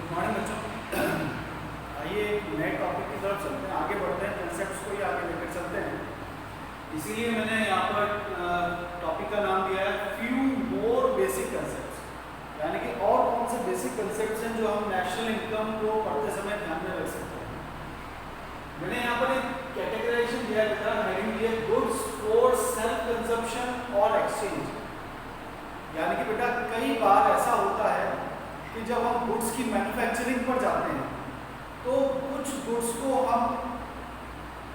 Good morning बच्चों। आइए एक नए टॉपिक की तरफ चलते हैं, आगे बढ़ते हैं, कंसेप्ट्स को ही आगे लेकर चलते हैं। इसीलिए मैंने यहाँ पर टॉपिक का नाम दिया है फ्यू मोर बेसिक कंसेप्ट्स, यानी कि और कौन से बेसिक कंसेप्ट्स हैं जो हम नेशनल इनकम को पढ़ते समय ध्यान में रख सकते हैं। मैंने यहाँ पर एक कैटेगराइजेशन दिया था, हेडिंग दिया गुड्स फॉर सेल्फ कंजप्शन और एक्सचेंज। यानी कि बेटा कई बार ऐसा होता है कि जब हम गुड्स की मैन्युफैक्चरिंग पर जाते हैं तो कुछ गुड्स को हम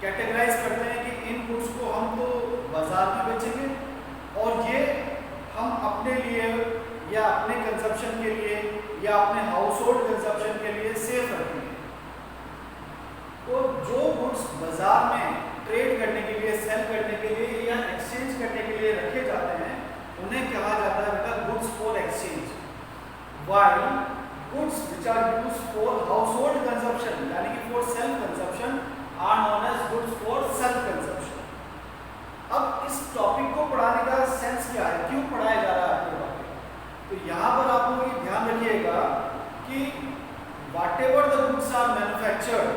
कैटेगराइज करते हैं कि इन गुड्स को हम तो बाजार में बेचेंगे और ये हम अपने लिए या अपने कंजप्शन के लिए या अपने हाउस होल्ड कंजप्शन के लिए सेफ रखेंगे। तो जो गुड्स बाजार में ट्रेड करने के लिए, सेल करने के लिए या एक्सचेंज करने के लिए रखे जाते हैं उन्हें कहा जाता है बेटा goods for exchange. while goods which are used for household consumption यानी कि for self consumption are known as goods for self consumption। अब इस टॉपिक को पढ़ाने का सेंस क्या है, क्यों पढ़ाया जा रहा है आपके टॉपिक? तो यहाँ पर आप लोग ये ध्यान रखिएगा कि whatever the goods are manufactured,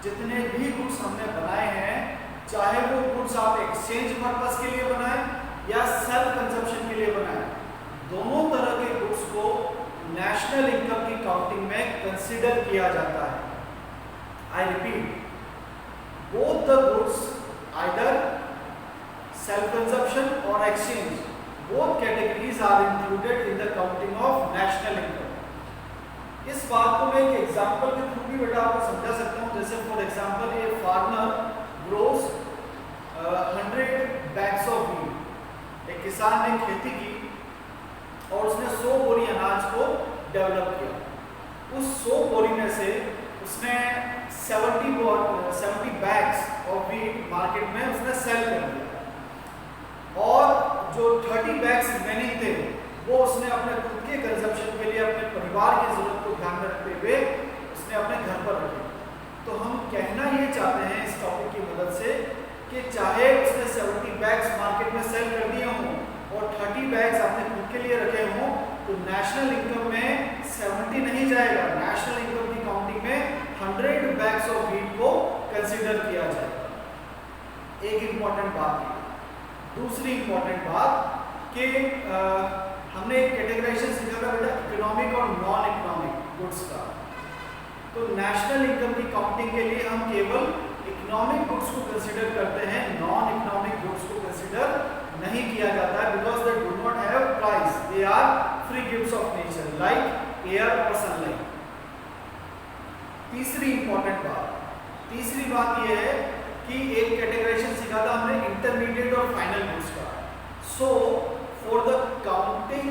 जितने भी गुड्स हमने बनाए हैं, चाहे वो गुड्स आप एक्सचेंज पर्पस के लिए बनाए या सेल्फ कंजप्शन के लिए बनाए, दोनों तरह के गुड्स को नेशनल इनकम की काउंटिंग में कंसीडर किया जाता है। I repeat, both the goods either self consumption और exchange, both categories are included in the counting of national income. इस बात को मैं एक एग्जांपल के थ्रू भी बेटा आपको समझा सकता हूँ। जैसे for example a farmer grows 100 bags of wheat. एक किसान ने खेती की और उसने 100 बोरी अनाज को डेवलप किया। उस 100 बोरी में से उसने 70 बैग्स ऑफ व्हीट मार्केट में उसने सेल कर दिया और जो 30 बैग्स रिमेनिंग थे वो उसने अपने खुद के कंजप्शन के लिए, अपने परिवार की जरूरत को ध्यान में रखते हुए उसने अपने घर पर रखे। तो हम कहना ये चाहते हैं इस टॉपिक की मदद से कि चाहे उसने 70 बैग्स मार्केट में सेल कर दिए हों और 30 बैग्स आपने खुद के लिए रखे हों, तो नेशनल इनकम में 70 नहीं जाएगा। नेशनल इनकम की काउंटिंग में 100 बैग्स ऑफ व्हीट को कंसीडर किया जाएगा। एक इंपॉर्टेंट बात है। दूसरी इंपॉर्टेंट बात कि हमने एक कैटेगराइजेशन सीखा था बेटा इकोनॉमिक और नॉन इकोनॉमिक गुड्स का। तो नेशनल इनकम की काउंटिंग के लिए हम केवल इकोनॉमिक गुड्स को कंसीडर करते हैं, नॉन इकोनॉमिक गुड्स को कंसीडर नहीं किया जाता है, because they do not have price, they are free gifts of nature like air और सनलाइट। तीसरी बात यह है कि एक कैटेगराइजेशन सीखा था हमने इंटरमीडिएट और फाइनल गुड्स का। So for the counting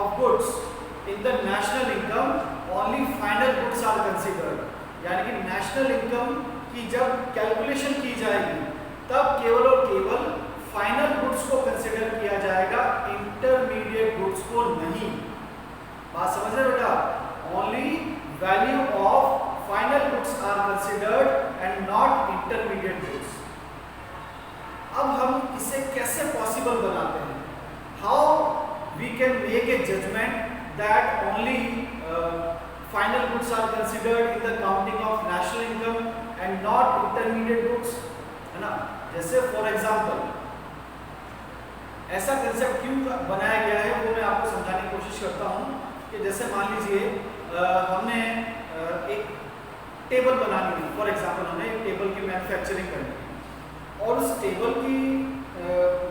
of goods in the national income only final goods are considered. यानी कि नेशनल इनकम की जब कैलकुलेशन की जाएगी तब केवल और केवल फाइनल गुड्स को कंसीडर किया जाएगा, इंटरमीडिएट गुड्स को नहीं। बात समझ रहे बेटा? Only value of final goods are considered and not intermediate goods. अब हम इसे कैसे पॉसिबल बनाते हैं? How we can make a judgment that only final goods are considered in the counting of national income and not intermediate goods, है ना? जैसे for example ऐसा कंसेप्ट क्यों बनाया गया है वो मैं आपको समझाने की कोशिश करता हूँ कि जैसे मान लीजिए हमने एक टेबल बनानी है। फॉर एग्जांपल हमें एक टेबल की मैन्युफैक्चरिंग करनी है और उस टेबल की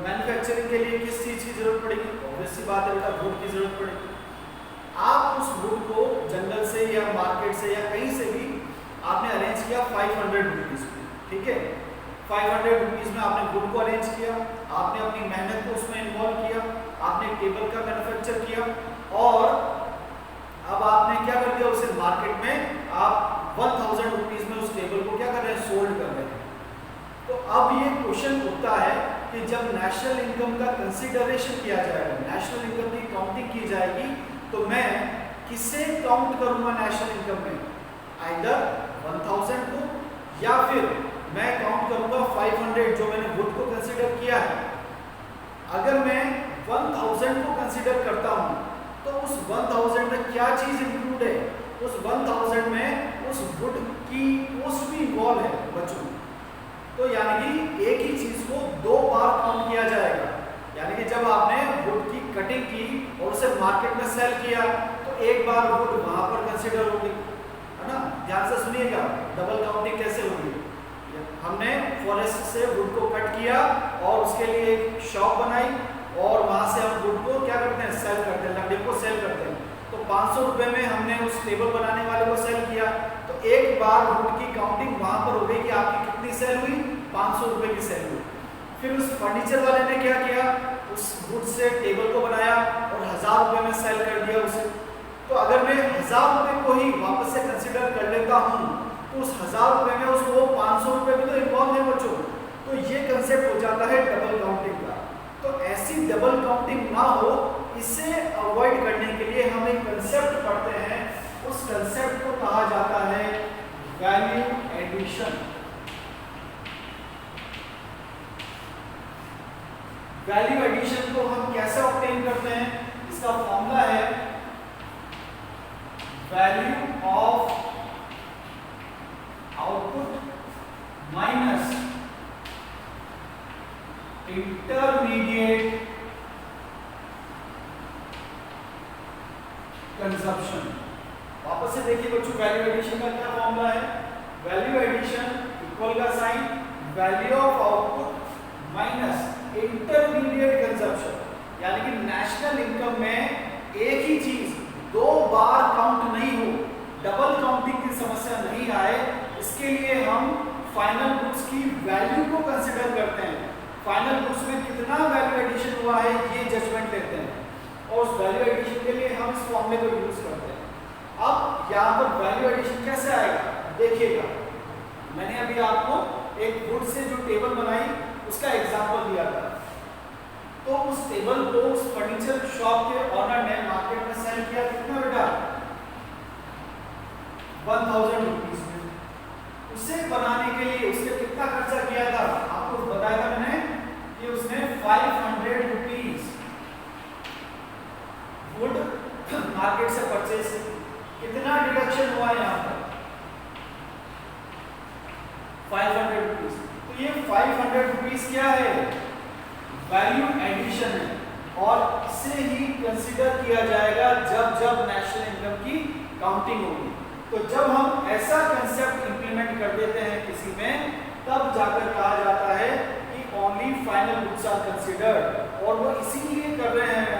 मैन्युफैक्चरिंग के लिए किस चीज़ की जरूरत पड़ेगी? ऑब्वियस सी बात है बेटा, वुड की जरूरत पड़ेगी। आप उस वुड को जंगल से या मार्केट से या कहीं से भी आपने अरेंज किया 500 रुपीज़ में, ठीक है? 500 रुपीज़ में आपने वुड को अरेंज किया, आपने अपनी मेहनत को उसमें इन्वॉल्व किया, आपने टेबल का मैन्युफैक्चर किया और अब आपने क्या कर दिया, उसे मार्केट में आप 1000 रुपीज़ में उस टेबल को क्या कर रहे हैं, सोल्ड कर रहे हैं। तो अब ये क्वेश्चन उठता है कि जब नेशनल इनकम का कंसिडरेशन किया जाएगा, नेशनल इनकम की काउंटिंग की जाएगी, तो मैं किसे काउंट करूंगा नेशनल इनकम में? आइदर 1000 को या फिर मैं काउंट करूंगा 500 जो मैंने वुड को कंसीडर किया है। अगर मैं 1000 को कंसीडर करता हूं तो उस 1000 में क्या चीज इंक्लूड है? उस 1000 में उस वुड की कॉस्ट भी इन्वॉल्व है बच्चों। तो यानी कि एक ही चीज को दो बार काउंट किया जाएगा। यानी कि जब आपने वुड की कटिंग की और उसे मार्केट में सेल किया तो एक बार वुड वहां पर कंसीडर होगी, है ना। ध्यान से सुनिएगा, डबल काउंटिंग कैसे होगी। हमने फॉरेस्ट से वुड को कट किया और उसके लिए एक शॉप बनाई और वहां से हम वुड को क्या करते हैं, सेल करते हैं, लकड़ी को सेल करते हैं। तो 500 रुपए में हमने उस टेबल बनाने वाले को सेल किया, तो एक बार वुड की काउंटिंग वहां पर हो गई कि आपकी कितनी सेल हुई, 500 रुपए की सेल हुई। फिर उस फर्नीचर वाले ने क्या किया, उस वुड से टेबल को बनाया और 1000 रुपए में सेल कर दिया उसे। तो अगर मैं 1000 रुपए को ही वापस से कंसिडर कर लेता हूँ तो उस 1000 रुपए में उसको 500 रुपए भी तो इन्वॉल्व है बच्चों। तो ये कंसेप्ट हो जाता है डबल काउंटिंग का। तो ऐसी डबल काउंटिंग ना हो, इसे अवॉइड करने के लिए हम एक कंसेप्ट पढ़ते हैं। उस कंसेप्ट को कहा जाता है वैल्यू एडिशन। वैल्यू एडिशन को हम कैसे ऑब्टेन करते हैं, इसका फॉर्मूला है value of output minus intermediate consumption. वापस से देखिए बच्चों, वैल्यू एडिशन का क्या फॉर्मूला है, वैल्यू एडिशन इक्वल का sign value of output minus intermediate consumption. यानी कि नेशनल इनकम में एक ही चीज दो बार काउंट नहीं हो, डबल काउंटिंग की समस्या नहीं आए, इसके लिए हम फाइनल गुड्स की वैल्यू को कंसीडर करते हैं। फाइनल गुड्स में कितना वैल्यू एडिशन हुआ है ये जजमेंट लेते हैं और उस वैल्यू एडिशन के लिए हम इस फॉर्मूले को यूज करते हैं। अब यहाँ पर वैल्यू एडिशन कैसे आएगा देखिएगा, मैंने अभी आपको एक वुड से जो टेबल बनाई उसका एग्जांपल दिया था। तो उस टेबल को उस फर्नीचर शॉप के ऑनर ने मार्केट में सेल किया कितना बेटा, 1000 रुपीज में। उसे बनाने के लिए उसने कितना खर्चा किया था, आपको बताया था मैंने कि उसने 500 रुपीज वुड मार्केट से परचेज। कितना डिडक्शन हुआ यहाँ पर, 500 रुपीज। तो ये 500 रुपीज क्या है, वैल्यू एडिशन है और इसे ही कंसीडर किया जाएगा जब जब नेशनल इनकम की काउंटिंग होगी। तो जब हम ऐसा कंसेप्ट इंप्लीमेंट कर देते हैं किसी में, तब जाकर कहा जाता है कि only final goods are considered. और वो इसीलिए कर रहे हैं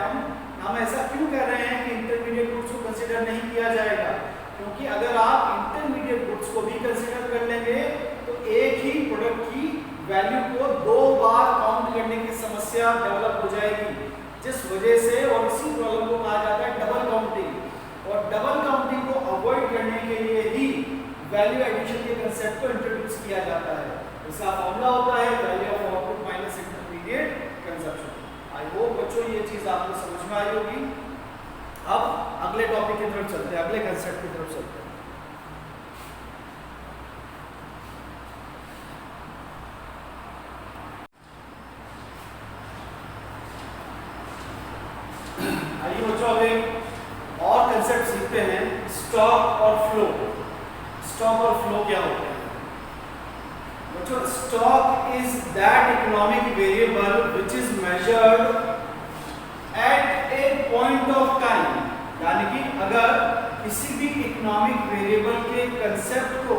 हम ऐसा क्यों कह रहे हैं कि इंटरमीडिएट गुड्स को कंसीडर नहीं किया जाएगा, क्योंकि अगर आप इंटरमीडिएट गुड्स को भी कंसीडर कर लेंगे तो एक ही प्रोडक्ट की वैल्यू को दो बार काउंट करने की समस्या डेवलप हो जाएगी, जिस वजह से और इसी प्रॉब्लम को कहा जाता है डबल काउंटिंग। और डबल काउंटिंग को अवॉइड करने के लिए ही वैल्यू एडिशन के कंसेप्ट को इंट्रोड्यूस किया जाता है। इसका फॉर्मूला होता है value of output minus intermediate consumption. I hope बच्चों ये चीज आपको समझ में आई होगी। अब अगले टॉपिक की तरफ चलते हैं, अगले कंसेप्ट की तरफ चलते हैं। आइए बच्चों अब एक और कंसेप्ट सीखते हैं, स्टॉक और फ्लो। स्टॉक और फ्लो क्या होता है बच्चों? Stock is that economic variable which is measured eight a point of time. यानी कि अगर किसी भी इकोनॉमिक वेरिएबल के कंसेप्ट को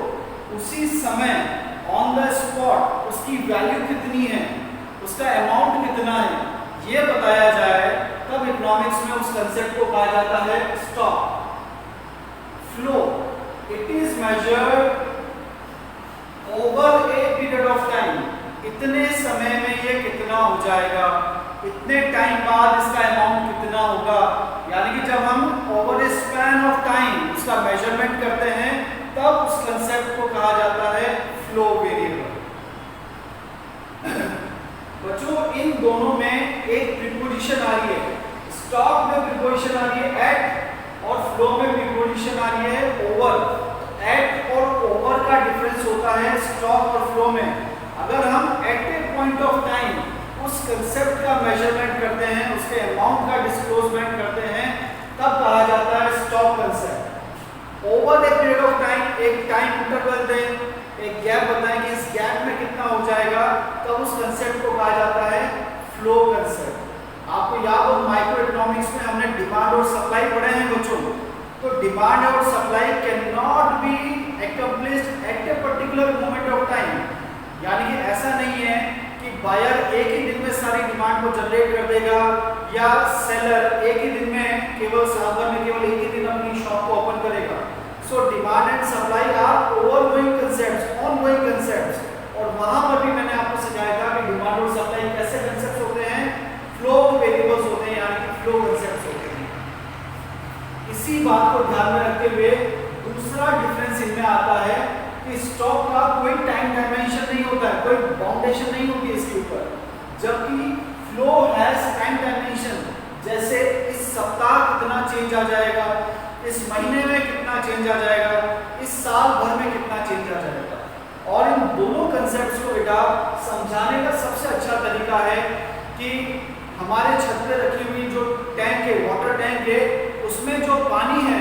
उसी समय ऑन द स्पॉट उसकी वैल्यू कितनी है, उसका अमाउंट कितना है, ये बताया जाए, तब इकोनॉमिक्स में उस कंसेप्ट को कहा जाता है stock. Flow, it is measured over a period of time. इतने समय में ये कितना हो जाएगा, इतने टाइम बाद इसका अमाउंट कितना होगा। यानी कि जब हम over A span of time उसका मेजरमेंट करते हैं, तब उस कंसेप्ट को कहा जाता है फ्लो वेरिएबल। बच्चों इन दोनों में एक प्रीपोजिशन आ रही है, स्टॉक में प्रीपोजिशन आ रही है एट और फ्लो में प्रीपोजिशन आ रही है ओवर। एट और ओवर का डिफरेंस होता है स्टॉक और फ्लो में। अगर हम at a point of time उस कंसेप्ट का मेजरमेंट करते हैं, उसके अमाउंट का डिस्क्लोजमेंट करते हैं, over a period of time, एक टाइम इंटरवल दें, एक गैप बताएं कि इस गैप में कितना हो जाएगा, तब उस कंसेप्ट को कहा जाता है फ्लो कंसेप्ट। आपको याद हो माइक्रो इकोनॉमिक्स में हमने डिमांड और सप्लाई पढ़े हैं बच्चों। तो डिमांड और supply can not be accomplished at a particular moment of time, यानी कि ऐसा नहीं है कि बायर एक ही दिन में सारी डिमांड को जनरेट कर देगा या सेलर एक ही दिन में केवल साल भर में केवल एक ही दिन अपनी शॉप को ओपन करेगा। So demand and supply are overgoing concepts, ongoing concepts, और वहां पर भी मैंने आपको सिखाया था कि डिमांड और सप्लाई कैसे कंसेप्ट्स होते हैं, फ्लो वेरिएबल्स होते हैं, यानी कि फ्लो कंसेप्ट्स होते हैं। इसी बात को ध्यान में रखते हुए दूसरा डिफरेंस इनमें आता है कि स्टॉक का कोई टाइम डायमेंशन नहीं होता है, कोई बाउंडेशन नहीं होती है इसके ऊपर, जबकि फ्लो हैज टाइम डायमेंशन। जैसे इस सप्ताह कितना चेंज आ जाएगा, इस महीने में कितना चेंज आ जाएगा, इस साल भर में कितना चेंज आ जाएगा। और इन दोनों कंसेप्ट्स को बेटा समझाने का सबसे अच्छा तरीका है कि हमारे छत पे रखी हुई जो टैंक है, वाटर टैंक है, उसमें जो पानी है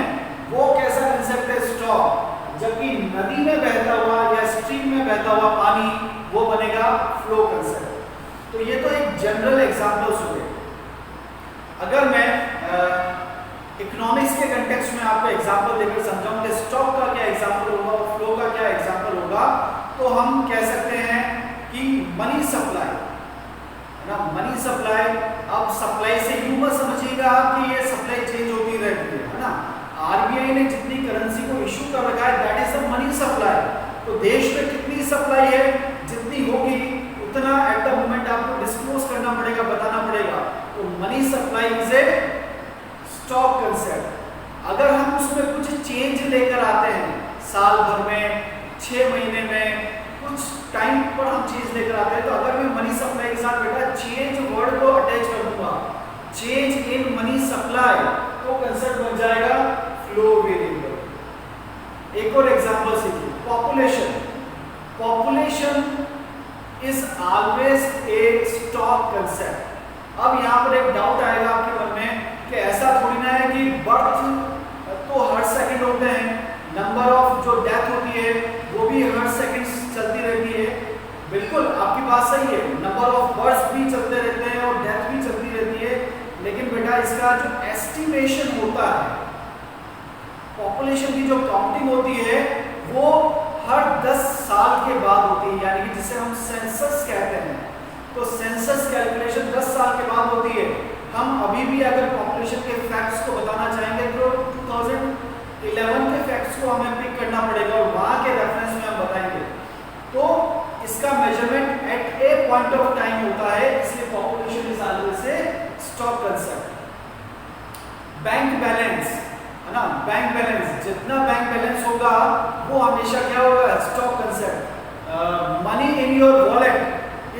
वो कैसा कंसेप्ट है, स्टॉक, जबकि नदी में बहता हुआ या स्ट्रीम में बहता हुआ पानी वो बनेगा फ्लो कंसेप्ट। तो ये तो एक जनरल एग्जांपल्स हुए। अगर मैं इकोनॉमिक्स के कंटेक्स्ट में आपको एग्जांपल देकर समझाऊं कि स्टॉक का क्या एग्जांपल होगा और फ्लो का क्या एग्जांपल होगा, तो हम कह सकते हैं कि मनी सप्लाई ना, मनी सप्लाई। अब सप्लाई से यूं मत समझिएगा कि ये सप्लाई चेंज होती रहती है ना। आरबीआई ने जितनी करेंसी को इशू कर रखा है that is the money supply. तो देश में कितनी सप्लाई है, जितनी होगी उतना एट द मोमेंट आपको डिस्क्लोज करना पड़ेगा, बताना पड़ेगा। तो money supply is a stock concept. अगर हम उसमें कुछ चेंज लेकर आते हैं, साल भर में, 6 महीने में, कुछ टाइम पर हम चेंज लेकर आते हैं, तो अगर मैं मनी सप्लाई के साथ बेटा चेंज वर्ड को अटैच कर दूंगा, चेंज इन मनी सप्लाई, तो कंसेप्ट बन जाएगा फ्लो वेरिएबल। एक और एग्जांपल सीखिए, population. Population is always a stock concept. अब यहाँ पर एक डाउट आएगा आपके मन में कि ऐसा थोड़ी ना है कि बर्थ तो हर सेकंड होते हैं, नंबर ऑफ जो डेथ होती है वो भी हर सेकंड चलती रहती है। बिल्कुल आपकी बात सही है, नंबर ऑफ बर्थ भी चलते रहते हैं और डेथ भी चलती रहती है, लेकिन बेटा इसका जो एस्टिमेशन होता है, पॉपुलेशन की जो काउंटिंग होती है वो हर 10 साल के बाद होती है, यानी कि जिसे हम सेंसस कहते हैं। तो सेंसस कैलकुलेशन 10 साल के बाद होती है। हम अभी भी अगर पॉपुलेशन के फैक्ट्स को बताना चाहेंगे तो 2011 के फैक्ट्स को हमें पिक करना पड़ेगा और वहां के रेफरेंस में हम बताएंगे। तो इसका measurement at a point of time होता है, इसलिए population is always a stock concept. Bank balance है ना, बैंक बैलेंस, जितना बैंक बैलेंस होगा वो हमेशा क्या होगा, stock concept. Money in your wallet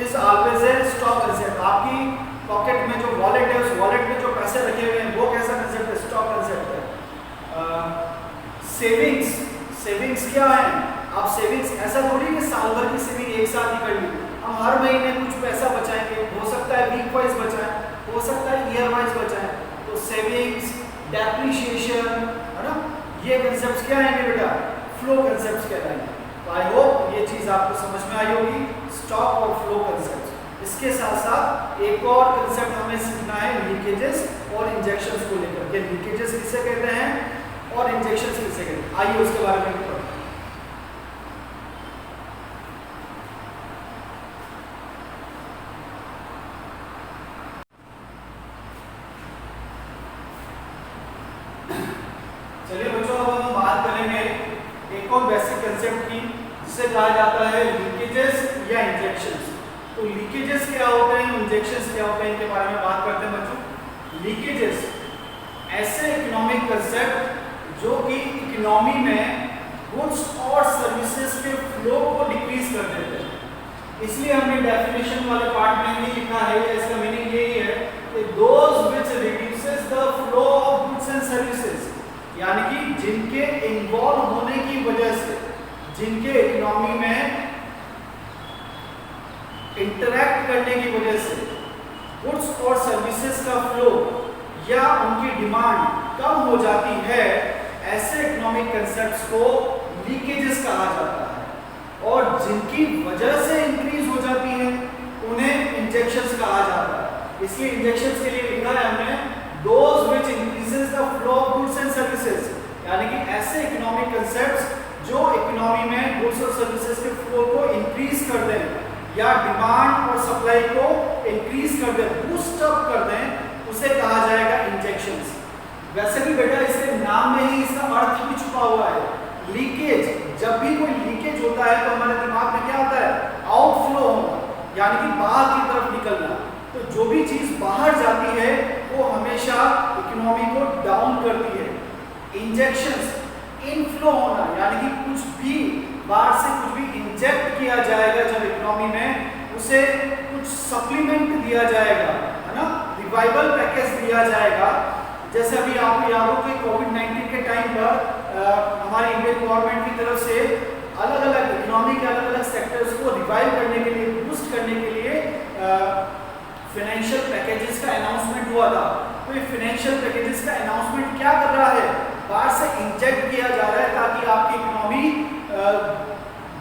is always a stock concept. आपकी पॉकेट में जो वॉलेट है, उस वॉलेट में जो पैसे रखे हुए हैं वो कैसा कंसेप्ट है, स्टॉक कंसेप्ट है। सेविंग्स, सेविंग्स क्या है, आप सेविंग्स ऐसा थोड़ी कि साल भर की सेविंग एक साथ ही कर ली, हम हर महीने कुछ पैसा बचाएंगे, हो सकता है वीक वाइज बचाएं, हो सकता है ईयर वाइज बचाएं। तो सेविंग्स, डेप्रिसिएशन है ना, ये कंसेप्ट्स क्या आएंगे बेटा, फ्लो कंसेप्ट्स कहलाएंगे। तो आई होप ये चीज आपको समझ में आई होगी, स्टॉक और फ्लो कंसेप्ट्स। इसके साथ साथ एक और कंसेप्ट हमें सीखना है लीकेजेस और इंजेक्शंस को लेकर के। लीकेजेस किसे कहते हैं और इंजेक्शंस किसे कहते हैं, आइए उसके बारे में पढ़ते हैं। चलिए बच्चों, अब हम बात करेंगे एक और बेसिक कंसेप्ट की, जिसे कहा जाता है लीकेजेस या इंजेक्शंस। तो लीकेजेस क्या होते हैं, इंजेक्शंस क्या होते हैं, इनके बारे में बात करते हैं बच्चों। लीकेजेस ऐसे इकोनॉमिक कंसेप्ट जो कि इकोनॉमी में गुड्स और सर्विसेज के फ्लो को डिक्रीज कर देते हैं। इसलिए हमने डेफिनेशन वाले पार्ट में भी लिखा है, इसका मीनिंग यही है कि those which reduces the flow of goods and services, यानी कि जिनके इन्वॉल्व होने की वजह से, जिनके इकोनॉमी में इंटरैक्ट करने की वजह से गुड्स और सर्विसेज का फ्लो या उनकी डिमांड कम हो जाती है, ऐसे इकोनॉमिक कंसेप्ट्स को लीकेजेस कहा जाता है और जिनकी वजह से इंक्रीज हो जाती है उन्हें इंजेक्शंस कहा जाता है। इसलिए इंजेक्शंस के लिए लिखा है हमने those which increases the flow of goods and services, यानी कि ऐसे इकोनॉमिक कंसेप्ट्स जो इकोनॉमी में गुड्स और सर्विसेज के फ्लो को इंक्रीज कर दें या डिमांड और सप्लाई को इंक्रीज कर दें, बूस्ट अप कर दें, उसे कहा जाएगा इंजेक्शंस। वैसे भी बेटा इसके नाम में ही इसका अर्थ भी छुपा हुआ है, लीकेज। जब भी कोई लीकेज होता है तो हमारे दिमाग में क्या होता है, आउटफ्लो होना, यानी कि बाहर की तरफ निकलना। तो जो भी चीज बाहर जाती है वो हमेशा इकोनॉमी को डाउन करती है। इंजेक्शंस, इनफ्लो होना, यानी कि कुछ भी बाहर से कुछ भी इंजेक्ट किया जाएगा जब इकोनॉमी में, उसे कुछ सप्लीमेंट दिया जाएगा, है ना, रिवाइवल पैकेज दिया जाएगा। जैसे अभी आपको याद हो कि कोविड-19 के टाइम पर हमारी इंडियन गवर्नमेंट की तरफ से अलग अलग इकोनॉमी के अलग अलग सेक्टर्स को रिवाइव करने के लिए, बूस्ट करने के लिए फाइनेंशियल पैकेजेस का अनाउंसमेंट हुआ था। तो ये फाइनेंशियल पैकेजेस का अनाउंसमेंट क्या कर रहा है, बाहर से इंजेक्ट किया जा रहा है ताकि आपकी इकोनॉमी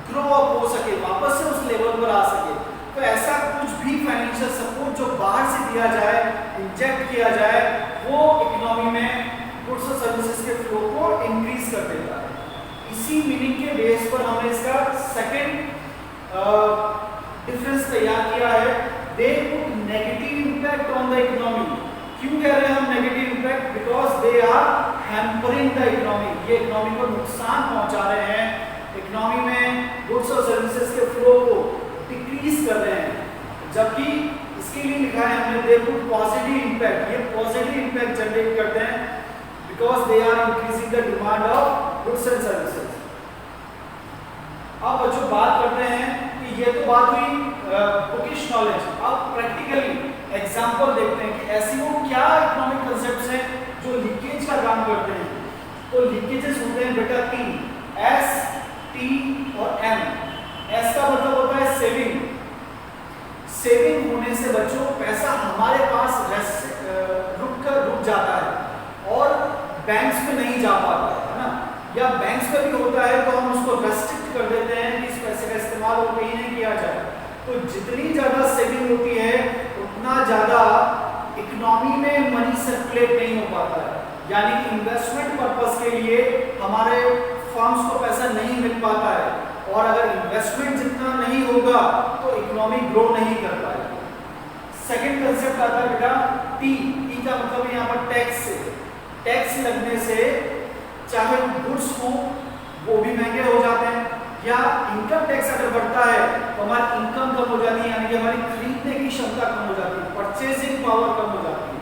ग्रो अप हो सके, वापस से उस लेवल पर आ सके। तो ऐसा कुछ भी फाइनेंशियल सपोर्ट जो बाहर से दिया जाए, इंजेक्ट किया जाए, वो इकोनॉमी में गुड्स और सर्विसेज के फ्लो को इंक्रीज कर देता है। इसी मीनिंग के बेस पर हमने इसका सेकंड डिफरेंस तैयार किया है, they put negative impact on the economy. क्यों कह रहे हैं हम negative impact, because they are hampering the economy, ये इकोनॉमी को नुकसान पहुंचा रहे हैं, इकोनॉमी में गुड्स और सर्विसेज के फ्लो को डिक्रीज कर रहे हैं। जबकि इसके लिए लिखा है हमने दे पुट पॉजिटिव इंपैक्ट, ये पॉजिटिव इंपैक्ट जनरेट करते हैं because they are increasing the demand of goods and services. अब बच्चों बात करते हैं कि ये तो बात हुई बुकिश नॉलेज, अब प्रैक्टिकली एग्जांपल देखते हैं कि ऐसी वो क्या इकोनॉमिक कांसेप्ट्स हैं जो लीकेज का काम करते हैं। तो लीकेजेस होते हैं बेटा तीन, एस, टी और एम। एस का मतलब होता है सेविंग। सेविंग होने से बच्चों पैसा हमारे पास रुक जाता है और बैंक्स में नहीं जा पाता है ना, या बैंक्स में भी होता है तो हम उसको रेस्ट्रिक्ट कर देते हैं कि इस पैसे का इस्तेमाल और कहीं नहीं किया जाए। तो जितनी ज्यादा सेविंग होती है उतना ज्यादा इकोनॉमी में मनी सर्कुलेट नहीं हो पाता है, यानी कि इन्वेस्टमेंट पर्पस के लिए हमारे फर्म्स को पैसा नहीं मिल पाता है, और अगर इन्वेस्टमेंट जितना नहीं होगा तो इकोनॉमी ग्रो नहीं कर पाएगी। सेकंड कंसेप्ट आता है बेटा टी। टी का मतलब यहाँ पर टैक्स से, टैक्स लगने से चाहे गुड्स हो वो भी महंगे हो जाते हैं, या इनकम टैक्स अगर बढ़ता है तो हमारी इनकम कम हो जाती है, यानी कि हमारी खरीदने की क्षमता कम हो जाती है, परचेजिंग पावर कम हो जाती है,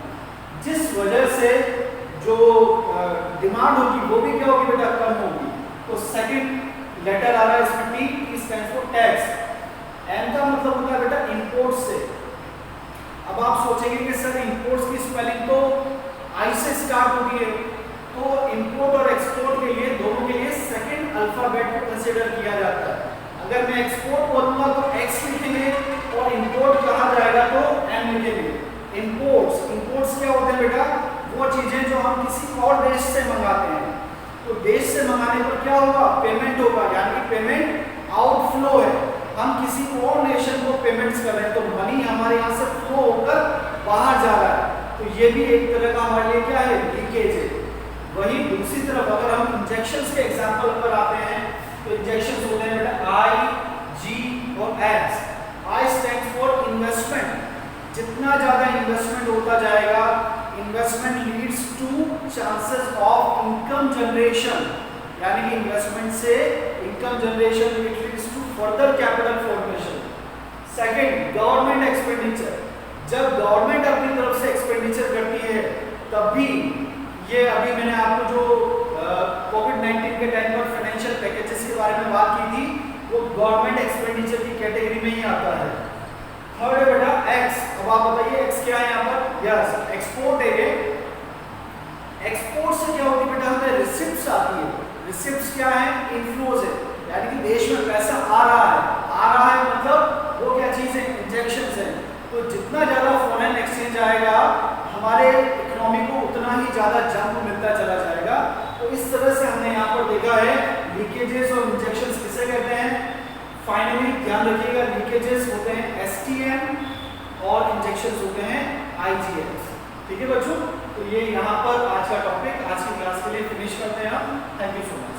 जिस वजह से जो डिमांड होगी वो भी क्या होगी बेटा, कम होगी। तो सेकंड लेटर आ रहा है इसमें T, T stands for tax. M का मतलब होता है बेटा इंपोर्ट से। अब आप सोचेंगे कि सर इंपोर्ट्स की स्पेलिंग तो आई से स्टार्ट होती है, तो इंपोर्ट और एक्सपोर्ट के लिए दोनों के लिए सेकंड अल्फाबेट को कंसीडर किया जाता है। अगर मैं एक्सपोर्ट बोलूंगा तो एक्स लिखेंगे और इंपोर्ट कहा जाएगा तो एम लिखेंगे। इंपोर्ट्स, इंपोर्ट्स क्या होते हैं बेटा, वो चीजें जो हम किसी और देश से मंगाते हैं, तो देश से मंगाने पर क्या होगा, पेमेंट होगा, यानी कि पेमेंट आउटफ्लो है, हम किसी और नेशन को पेमेंट्स कर रहे हैं, तो मनी हमारे यहाँ से फ्लो होकर बाहर जा रहा है, तो ये भी एक तरह का हमारे लिए क्या है, लीकेज है। वही दूसरी तरफ अगर हम इंजेक्शंस के एग्जांपल पर आते हैं तो इंजेक्शंस होते हैं बेटा आई, जी और S. I stands for investment. जितना ज्यादा इन्वेस्टमेंट होता जाएगा, investment leads to chances of income generation, यानी कि इन्वेस्टमेंट से income generation, it leads to further capital formation. Second government expenditure. जब गवर्नमेंट अपनी तरफ से एक्सपेंडिचर करती है तब भी, ये अभी मैंने आपको जो कोविड-19 के टाइम पर फाइनेंशियल पैकेजेस के बारे में बात की थी, वो गवर्नमेंट एक्सपेंडिचर की कैटेगरी में ही आता है। थर्ड है बेटा एक्स। अब आप बताइए एक्स क्या है यहाँ पर, यस एक्सपोर्ट है। एक्सपोर्ट से क्या होती है बेटा, हमें रिसिप्ट्स आती है। रिसिप्ट्स क्या है, इनफ्लोज है, यानी कि देश में पैसा आ रहा है मतलब वो क्या चीज है, इंजेक्शंस है। तो जितना ज्यादा फॉरेन एक्सचेंज आएगा हमारे इकोनॉमी को उतना ही ज्यादा जंप मिलता चला जाएगा। तो इस तरह से IGX। ठीक है बच्चों, तो ये यहाँ पर आज का टॉपिक आज की क्लास के लिए फिनिश करते हैं हम। Thank you so much.